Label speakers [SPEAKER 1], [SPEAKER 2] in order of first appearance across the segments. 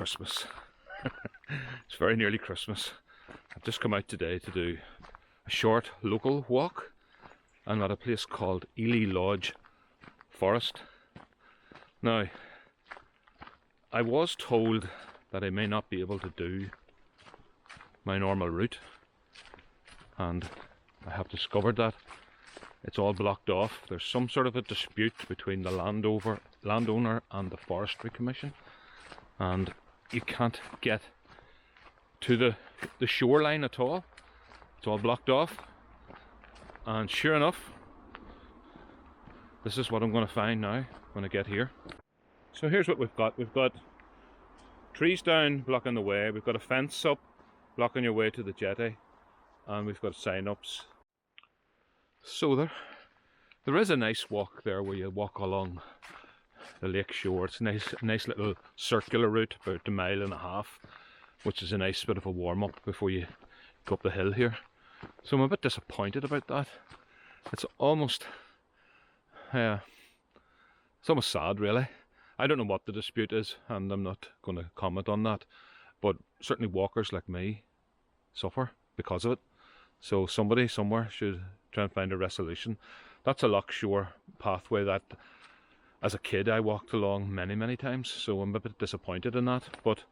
[SPEAKER 1] Christmas. It's very nearly Christmas. I've just come out today to do a short local walk. I'm at a place called Ely Lodge Forest. Now, I was told that I may not be able to do my normal route, and I have discovered that it's all blocked off. There's some sort of a dispute between the landowner and the Forestry Commission, and you can't get to the shoreline at all. It's all blocked off, and sure enough, this is what I'm going to find now when I get here. So here's what we've got. We've got trees down blocking the way, we've got a fence up blocking your way to the jetty, and we've got sign-ups. So there is a nice walk there where you walk along the lake shore. It's a nice little circular route, about 1.5 miles, which is a nice bit of a warm-up before you go up the hill here. So I'm a bit disappointed about that. It's almost sad, really. I don't know what the dispute is, and I'm not going to comment on that, but certainly walkers like me suffer because of it. So somebody somewhere should try and find a resolution. That's a loch shore pathway that as a kid I walked along many times, so I'm a bit disappointed in that, but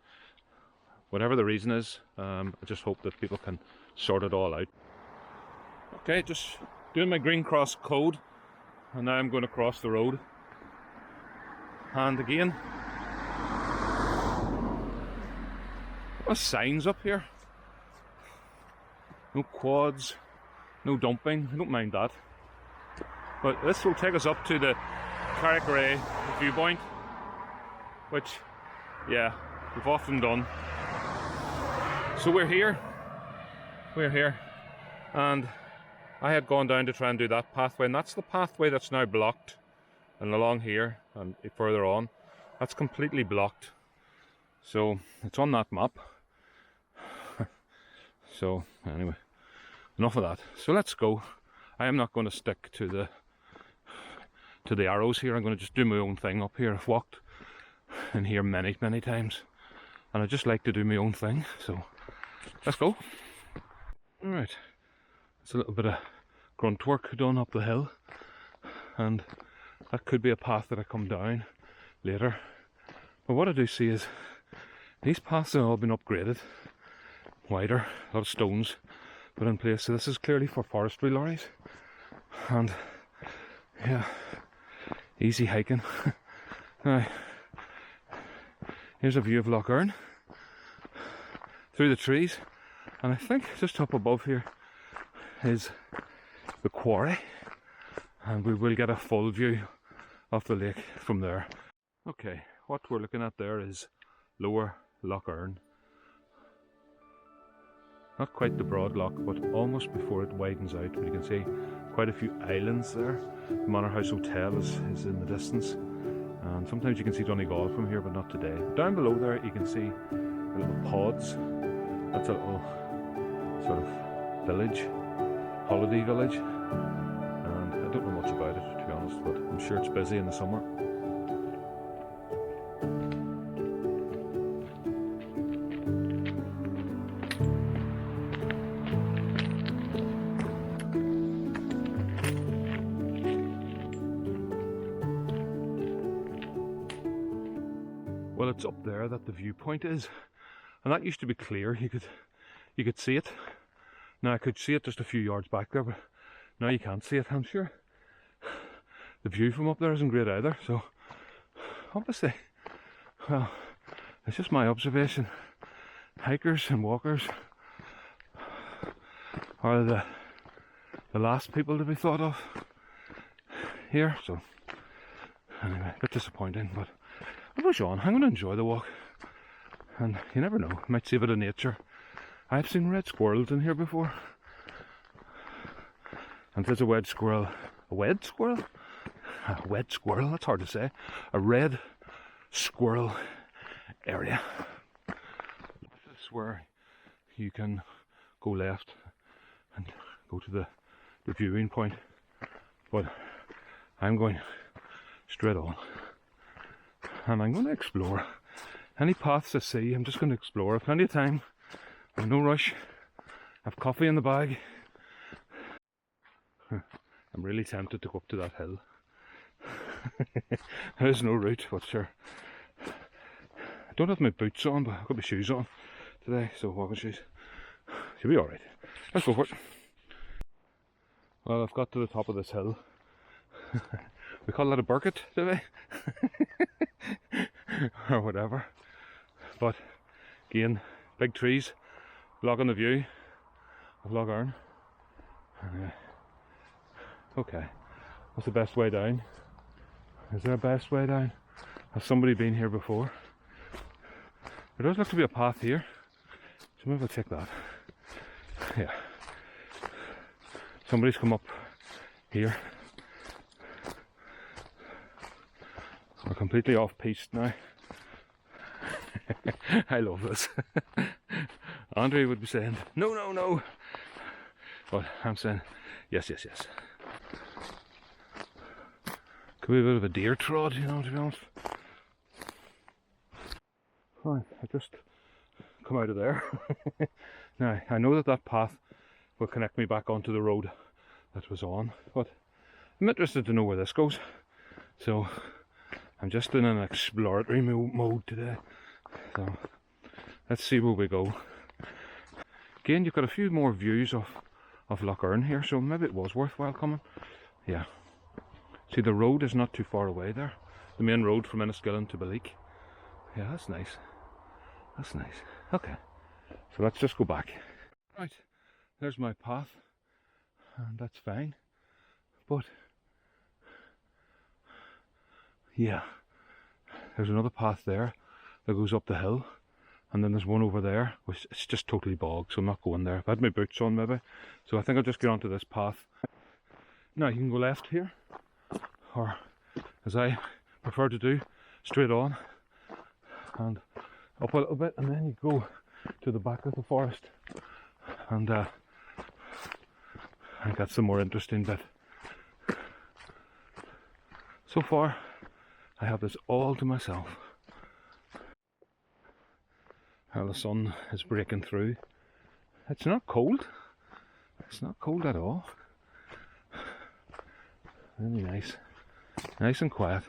[SPEAKER 1] whatever the reason is, I just hope that people can sort it all out. Okay, just doing my Green Cross code, and now I'm going to cross the road. And again, what signs up here? No quads, no dumping. I don't mind that. But this will take us up to the Carrick-Ray viewpoint, which, yeah, we've often done. So we're here, and I had gone down to try and do that pathway, and that's the pathway that's now blocked. And along here and further on, that's completely blocked. So it's on that map. So anyway, enough of that. So let's go. I am not going to stick to the arrows here. I'm going to just do my own thing up here. I've walked in here many times, and I just like to do my own thing. So let's go. All right, it's a little bit of grunt work done up the hill, and that could be a path that I come down later. But what I do see is these paths have all been upgraded, wider, a lot of stones put in place. So this is clearly for forestry lorries, and yeah, easy hiking. Now, here's a view of Loch Earn through the trees, and I think just up above here is the quarry, and we will get a full view of the lake from there. Okay, what we're looking at there is Lower Loch Earn. Not quite the broad loch, but almost before it widens out. But you can see quite a few islands there. The Manor House Hotel is in the distance, and sometimes you can see Donegal from here, but not today. Down below there you can see the little pods. That's a little sort of village, holiday village. I don't know much about it, to be honest, but I'm sure it's busy in the summer. Well, it's up there that the viewpoint is, and that used to be clear. You could see it. Now I could see it just a few yards back there, but now you can't see it. I'm sure the view from up there isn't great either, so obviously, well, it's just my observation. Hikers and walkers are the last people to be thought of here, so anyway, a bit disappointing, but I'll push on. I'm going to enjoy the walk, and you never know, I might see a bit of nature. I've seen red squirrels in here before, and there's a red squirrel. A wed squirrel? A wed squirrel, that's hard to say. A red squirrel area. This is where you can go left and go to the viewing point, but I'm going straight on, and I'm going to explore Any paths I see, I'm just going to explore. Plenty of time. I've no rush. I've coffee in the bag. I'm really tempted to go up to that hill. There's no route, but sure. I don't have my boots on, but I've got my shoes on today, so walking shoes. Should be alright. Let's go for it. Well, I've got to the top of this hill. We call that a burkett, do we? Or whatever. But again, big trees blocking the view of Lough Erne. Okay, what's the best way down? Is there a best way down? Has somebody been here before? There does look to be a path here, so maybe I'll take that. Yeah. Somebody's come up here. We're completely off piste now. I love this. Andre would be saying, no, no, no. But I'm saying, yes, yes, yes. Could be a bit of a deer trod, you know, to be honest. Right, I just come out of there. Now, I know that that path will connect me back onto the road that was on, but I'm interested to know where this goes. So, I'm just in an exploratory mode today. So, let's see where we go. Again, you've got a few more views of Lough Erne here, so maybe it was worthwhile coming. Yeah. See, the road is not too far away there. The main road from Enniskillen to Balik. Yeah, that's nice. That's nice. Okay. So let's just go back. Right. There's my path. And that's fine. But yeah. There's another path there that goes up the hill. And then there's one over there, which it's just totally bog, so I'm not going there. I've had my boots on maybe. So I think I'll just get onto this path. Now you can go left here. Or, as I prefer to do, straight on and up a little bit, and then you go to the back of the forest, and I think that's the more interesting bit. So far I have this all to myself. How the sun is breaking through. It's not cold. It's not cold at all. Really nice. Nice and quiet.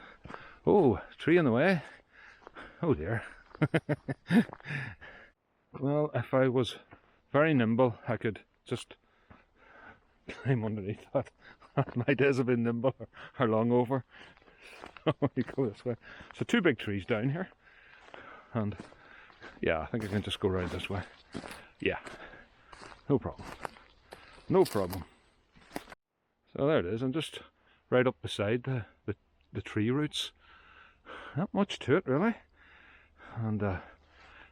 [SPEAKER 1] Oh, tree in the way. Oh dear. Well, if I was very nimble, I could just climb underneath that. My days have been nimble are long over. So you go this way. So two big trees down here. And yeah, I think I can just go around this way. Yeah. No problem. No problem. So there it is. I'm just right up beside the tree roots. Not much to it really, and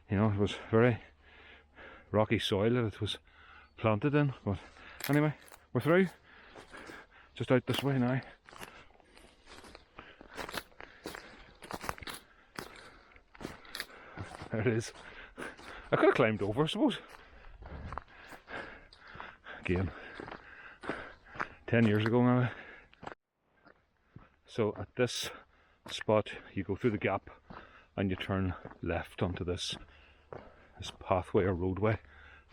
[SPEAKER 1] you know, it was very rocky soil that it was planted in, but anyway, we're through. Just out this way now. There it is. I could have climbed over, I suppose. Again, 10 years ago now. So at this spot you go through the gap and you turn left onto this pathway or roadway,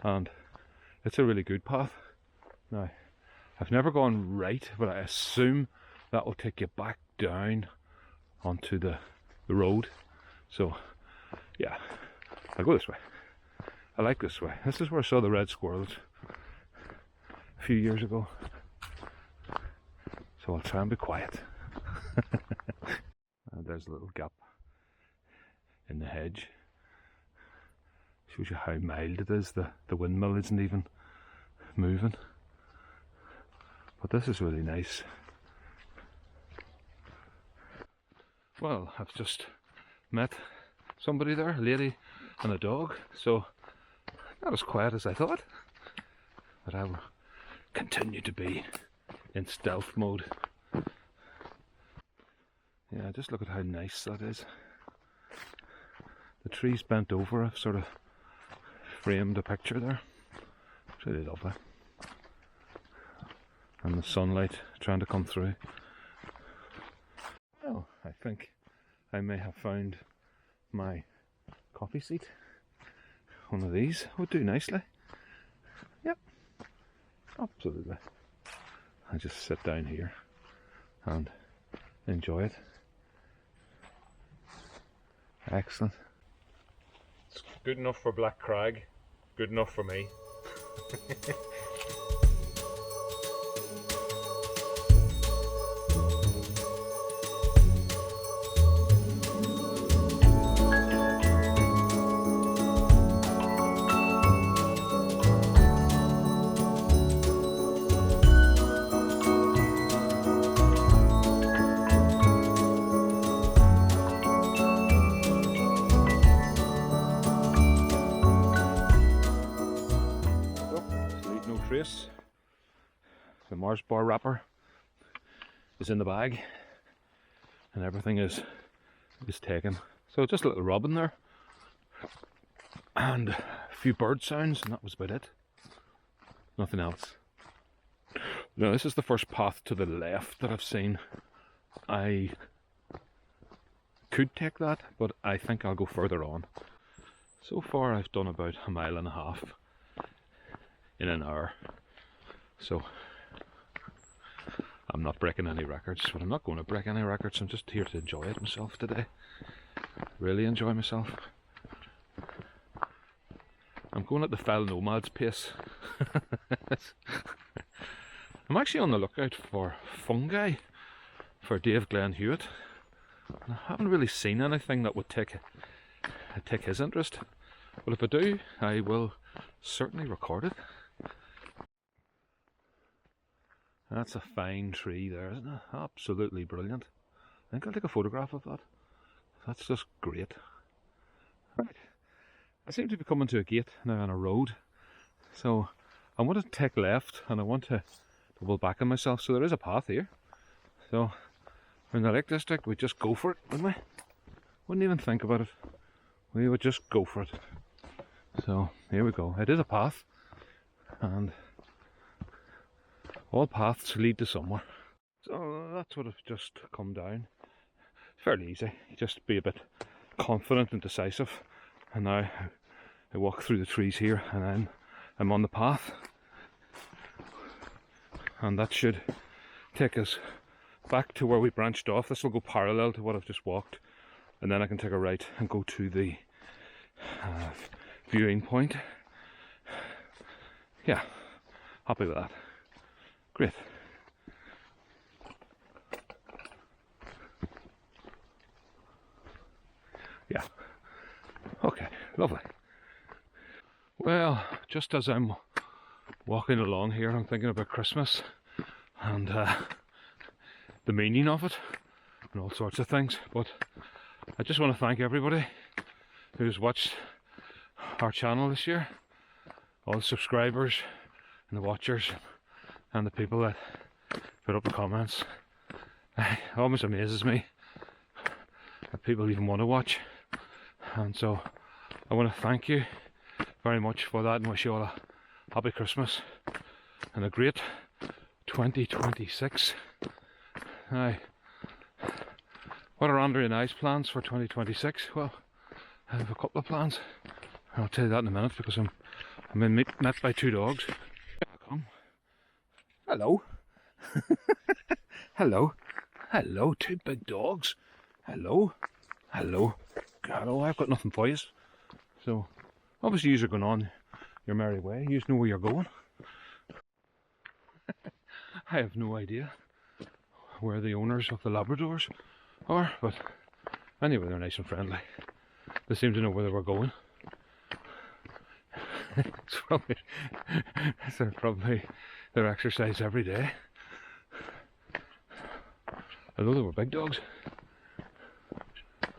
[SPEAKER 1] and it's a really good path. Now, I've never gone right, but I assume that will take you back down onto the road. So yeah, I'll go this way. I like this way. This is where I saw the red squirrels a few years ago. So I'll try and be quiet. And there's a little gap in the hedge. Shows you how mild it is. The windmill isn't even moving. But this is really nice. Well, I've just met somebody there, a lady and a dog, so not as quiet as I thought. But I will continue to be in stealth mode. Yeah, just look at how nice that is. The trees bent over have sort of framed a picture there. It's really lovely. And the sunlight trying to come through. Well, I think I may have found my coffee seat. One of these would do nicely. Yep, absolutely. I just sit down here and enjoy it. Excellent. It's good enough for Black Crag, good enough for me. Trace. The Mars bar wrapper is in the bag and everything is taken. So just a little rub in there and a few bird sounds, and that was about it. Nothing else. Now this is the first path to the left that I've seen. I could take that, but I think I'll go further on. So far I've done about 1.5 miles in an hour, so I'm not breaking any records, but I'm not going to break any records. I'm just here to enjoy it myself today, really enjoy myself. I'm going at the fell nomad's pace. I'm actually on the lookout for fungi for Dave Glenn Hewitt. I haven't really seen anything that would take his interest, but if I do, I will certainly record it. That's a fine tree there, isn't it? Absolutely brilliant. I think I'll take a photograph of that. That's just great. Right. I seem to be coming to a gate now on a road. So I want to take left and I want to double back on myself. So there is a path here. So in the Lake District we just go for it, wouldn't we? Wouldn't even think about it. We would just go for it. So here we go. It is a path. And all paths lead to somewhere. So that's what I've just come down. It's fairly easy. You just be a bit confident and decisive. And now I walk through the trees here and then I'm on the path. And that should take us back to where we branched off. This will go parallel to what I've just walked. And then I can take a right and go to the viewing point. Yeah, happy with that. Great. Yeah. Okay, lovely. Well, just as I'm walking along here, I'm thinking about Christmas and the meaning of it and all sorts of things. But I just want to thank everybody who's watched our channel this year, all the subscribers and the watchers and the people that put up the comments. It almost amazes me that people even want to watch, and so I want to thank you very much for that and wish you all a happy Christmas and a great 2026. Now, what are Andrew and I's plans for 2026? Well, I have a couple of plans. I'll tell you that in a minute because I'm being met by two dogs. Come. Hello. Hello. Hello, two big dogs. Hello. Hello. Hello, I've got nothing for you. So, obviously you're going on your merry way. You know where you're going. I have no idea where the owners of the Labradors are, but anyway, they're nice and friendly. They seem to know where they were going. It's probably their exercise every day. Although they were big dogs.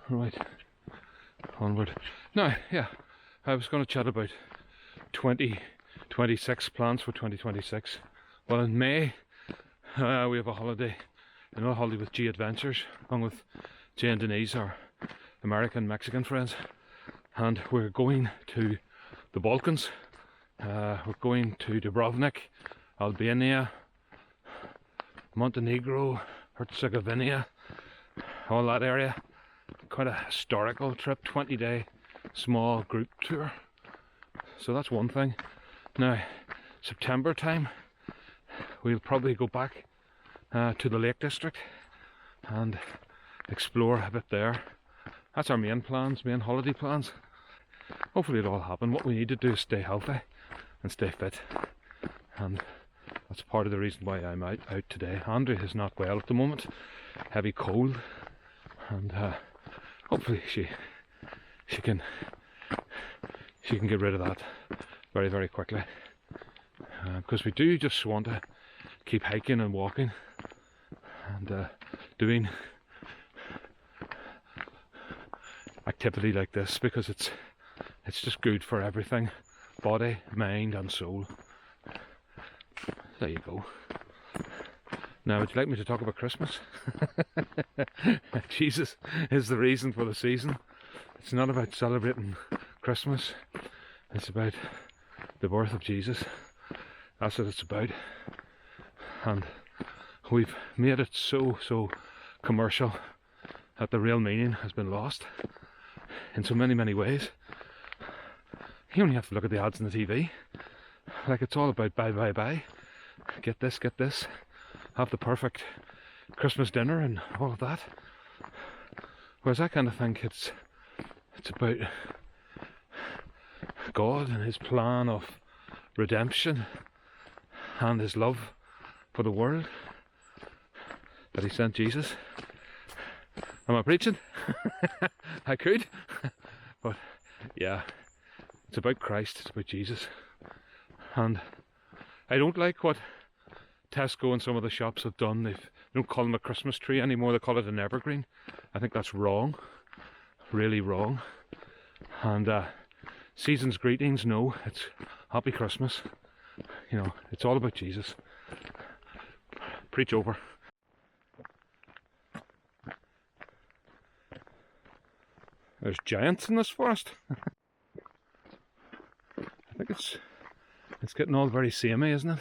[SPEAKER 1] Right, onward. Now, yeah, I was going to chat about 2026 plans for 2026. Well, in May, we have a holiday, another holiday with G Adventures, along with Jay and Denise, our American-Mexican friends, and we're going to the Balkans. We're going to Dubrovnik, Albania, Montenegro, Herzegovina, all that area. Quite a historical trip, 20-day small group tour. So that's one thing. Now, September time, we'll probably go back to the Lake District and explore a bit there. That's our main plans, main holiday plans. Hopefully it'll all happen. What we need to do is stay healthy and stay fit, and that's part of the reason why I'm out today. Andrea is not well at the moment, heavy cold, and hopefully she can get rid of that very, very quickly, because we do just want to keep hiking and walking and doing activity like this, because it's just good for everything, body, mind and soul. There you go. Now, would you like me to talk about Christmas? Jesus is the reason for the season. It's not about celebrating Christmas, it's about the birth of Jesus. That's what it's about. And we've made it so commercial that the real meaning has been lost in so many ways. You only have to look at the ads on the TV. Like, it's all about buy. Get this. Have the perfect Christmas dinner and all of that. Whereas I kind of think it's about God and his plan of redemption and his love for the world, that he sent Jesus. Am I preaching? I could. But yeah, it's about Christ, it's about Jesus. And I don't like what Tesco and some of the shops have done. They don't call them a Christmas tree anymore, they call it an evergreen. I think that's wrong, really wrong. And season's greetings, no, it's Happy Christmas. You know, it's all about Jesus. Preach over. There's giants in this forest. I think it's getting all very samey, isn't it?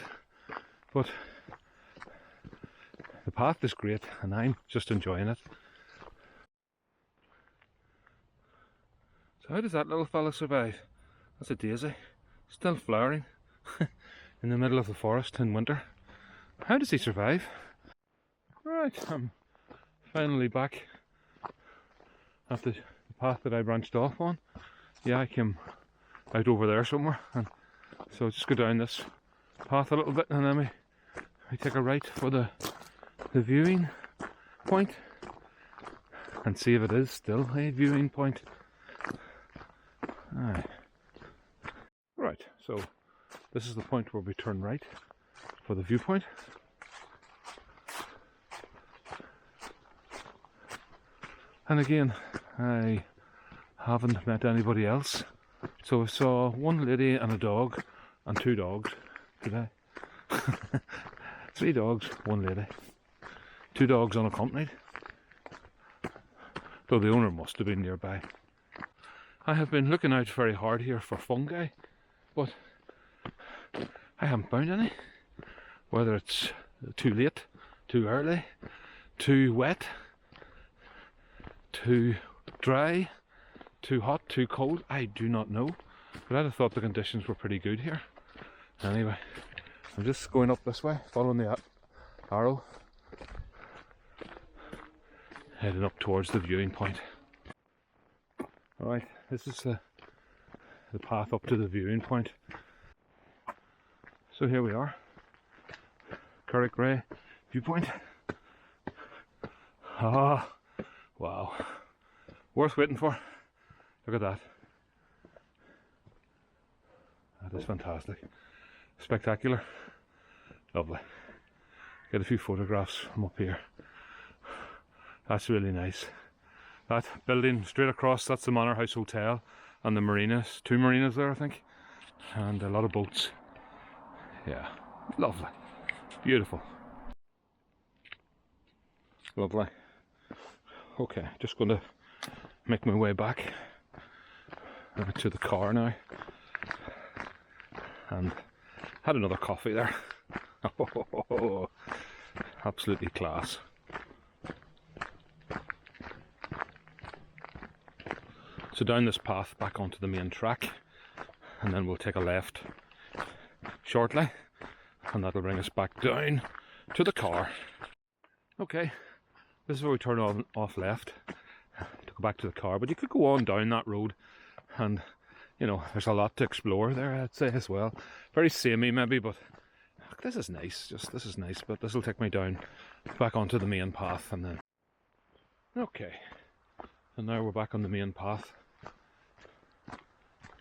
[SPEAKER 1] But the path is great and I'm just enjoying it. So how does that little fella survive? That's a daisy, still flowering in the middle of the forest in winter. How does he survive? Right, I'm finally back at the path that I branched off on. Yeah, I came out over there somewhere, and so just go down this path a little bit and then we take a right for the viewing point and see if it is still a viewing point. Right, so this is the point where we turn right for the viewpoint. And again, I haven't met anybody else. So I saw one lady and a dog and 2 dogs today. 3 dogs, 1 lady. 2 dogs unaccompanied. Though the owner must have been nearby. I have been looking out very hard here for fungi, but I haven't found any. Whether it's too late, too early, too wet, too dry, too hot, too cold, I do not know. But I'd have thought the conditions were pretty good here. Anyway, I'm just going up this way, following the arrow, heading up towards the viewing point. Alright, this is the path up to the viewing point. So here we are, Currick Ray viewpoint. Ah, wow, worth waiting for. Look at that. That is fantastic. Spectacular. Lovely. Get a few photographs from up here. That's really nice. That building straight across, that's the Manor House Hotel and the marinas. 2 marinas there, I think. And a lot of boats. Yeah, lovely. Beautiful. Lovely. Okay, just going to make my way back to the car now. And had another coffee there. Absolutely class. So down this path back onto the main track, and then we'll take a left shortly, and that'll bring us back down to the car. Okay, this is where we turn off left to go back to the car, but you could go on down that road, and you know, there's a lot to explore there, I'd say, as well. Very samey maybe, but this is nice, this is nice, but this will take me down back onto the main path, and then okay, and now we're back on the main path,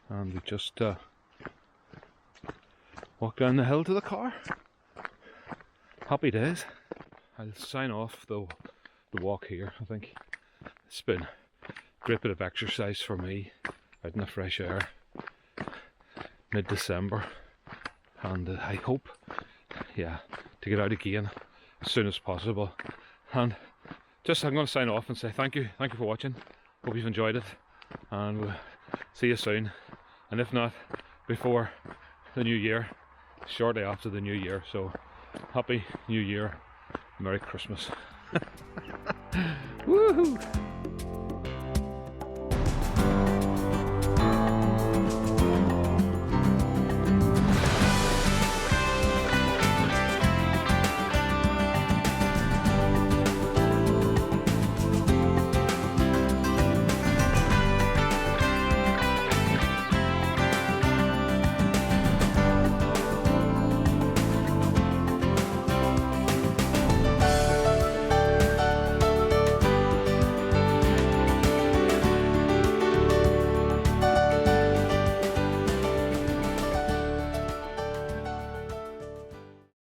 [SPEAKER 1] and we just walk down the hill to the car. Happy days. I'll sign off the walk here. I think it's been a great bit of exercise for me out in the fresh air mid-December, and I hope, yeah, to get out again as soon as possible. And just I'm going to sign off and say thank you for watching. Hope you've enjoyed it, and we'll see you soon, and if not before the new year, shortly after the new year. So happy new year, Merry Christmas. Woohoo!